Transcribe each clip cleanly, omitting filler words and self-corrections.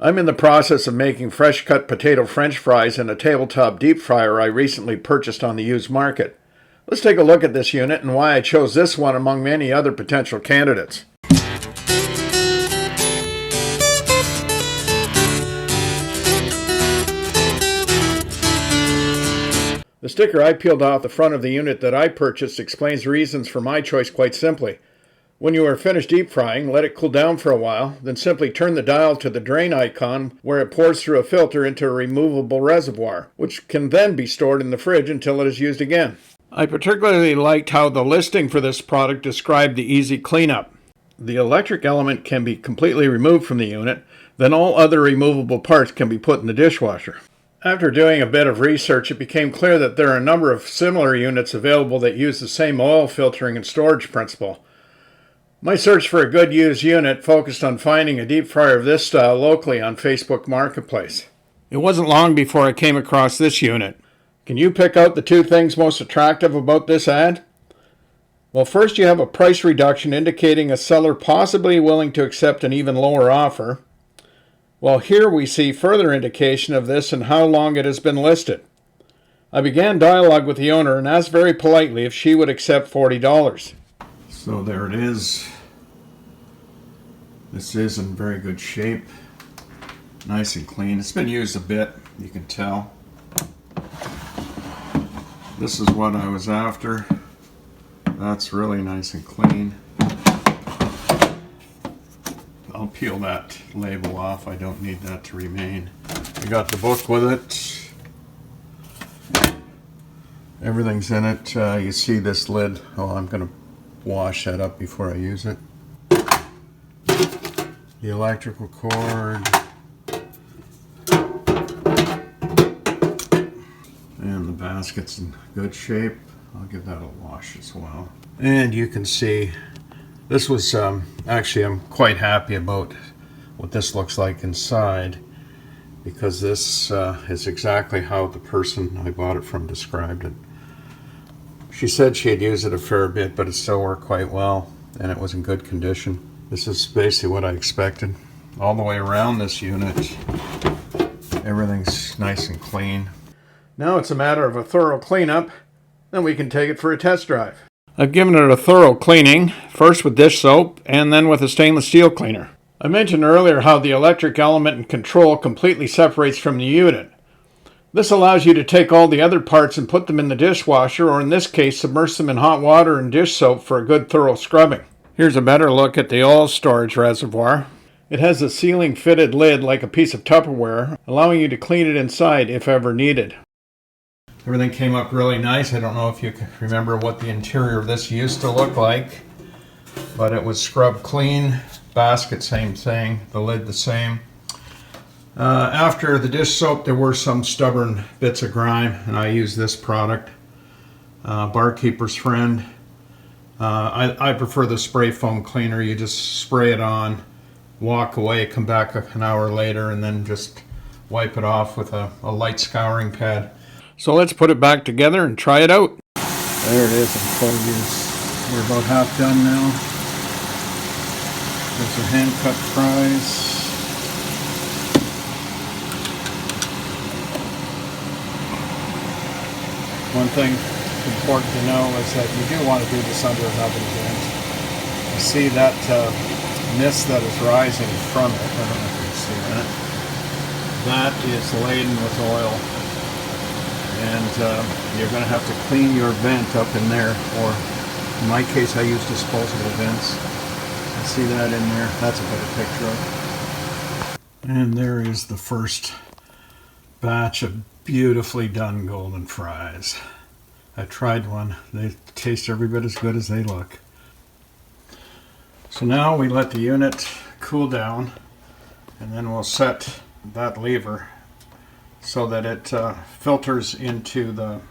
I'm in the process of making fresh cut potato French fries in a tabletop deep fryer I recently purchased on the used market. Let's take a look at this unit and why I chose this one among many other potential candidates. The sticker I peeled off the front of the unit that I purchased explains the reasons for my choice quite simply. When you are finished deep frying, let it cool down for a while, then simply turn the dial to the drain icon where it pours through a filter into a removable reservoir, which can then be stored in the fridge until it is used again. I particularly liked how the listing for this product described the easy cleanup. The electric element can be completely removed from the unit, then all other removable parts can be put in the dishwasher. After doing a bit of research, it became clear that there are a number of similar units available that use the same oil filtering and storage principle. My search for a good used unit focused on finding a deep fryer of this style locally on Facebook Marketplace. It wasn't long before I came across this unit. Can you pick out the two things most attractive about this ad? Well, first you have a price reduction indicating a seller possibly willing to accept an even lower offer. Well, here we see further indication of this and how long it has been listed. I began dialogue with the owner and asked very politely if she would accept $40. So there it is. This is in very good shape. Nice and clean. It's been used a bit, you can tell. This is what I was after. That's really nice and clean. I'll peel that label off. I don't need that to remain. I got the book with it. Everything's in it. You see this lid. Oh, I'm going to wash that up before I use it. The electrical cord. And the basket's in good shape. I'll give that a wash as well. And you can see this was actually, I'm quite happy about what this looks like inside, because this is exactly how the person I bought it from described it. She said she had used it a fair bit, but it still worked quite well, and it was in good condition. This is basically what I expected. All the way around this unit, everything's nice and clean. Now it's a matter of a thorough cleanup, then we can take it for a test drive. I've given it a thorough cleaning, first with dish soap and then with a stainless steel cleaner. I mentioned earlier how the electric element and control completely separates from the unit. This allows you to take all the other parts and put them in the dishwasher, or in this case submerge them in hot water and dish soap for a good thorough scrubbing. Here's a better look at the oil storage reservoir. It has a ceiling fitted lid like a piece of Tupperware, allowing you to clean it inside if ever needed. Everything came up really nice. I don't know if you can remember what the interior of this used to look like, but it was scrubbed clean. Basket, same thing. The lid, the same. After the dish soap, there were some stubborn bits of grime, and I used this product, Barkeeper's Friend. I prefer the spray foam cleaner. You just spray it on, walk away, come back an hour later, and then just wipe it off with a light scouring pad. So let's put it back together and try it out. There it is in full use. We're about half done now. There's our hand-cut fries. One thing important to know is that you do want to do this under an oven vent. You see that mist that is rising from it. I don't know if you can see that. That is laden with oil. And you're going to have to clean your vent up in there, or in my case I use disposable vents. You see that in there? That's a better picture of it. And there is the first batch of beautifully done golden fries. I tried one. They taste every bit as good as they look. So now we let the unit cool down, and then we'll set that lever so that it filters into the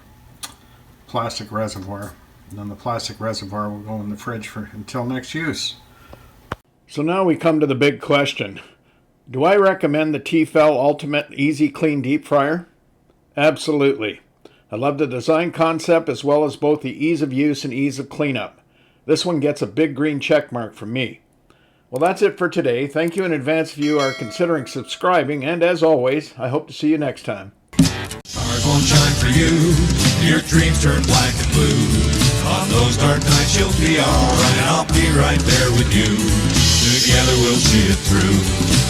plastic reservoir. And then the plastic reservoir will go in the fridge until next use. So now we come to the big question. Do I recommend the T-Fal Ultimate Easy Clean Deep Fryer? Absolutely. I love the design concept as well as both the ease of use and ease of cleanup. This one gets a big green check mark from me. Well, that's it for today. Thank you in advance if you are considering subscribing, and as always, I hope to see you next time. Stars won't shine for you, your dreams turn black and blue. On those dark nights you'll be alright, and I'll be right there with you. Together we'll see it through.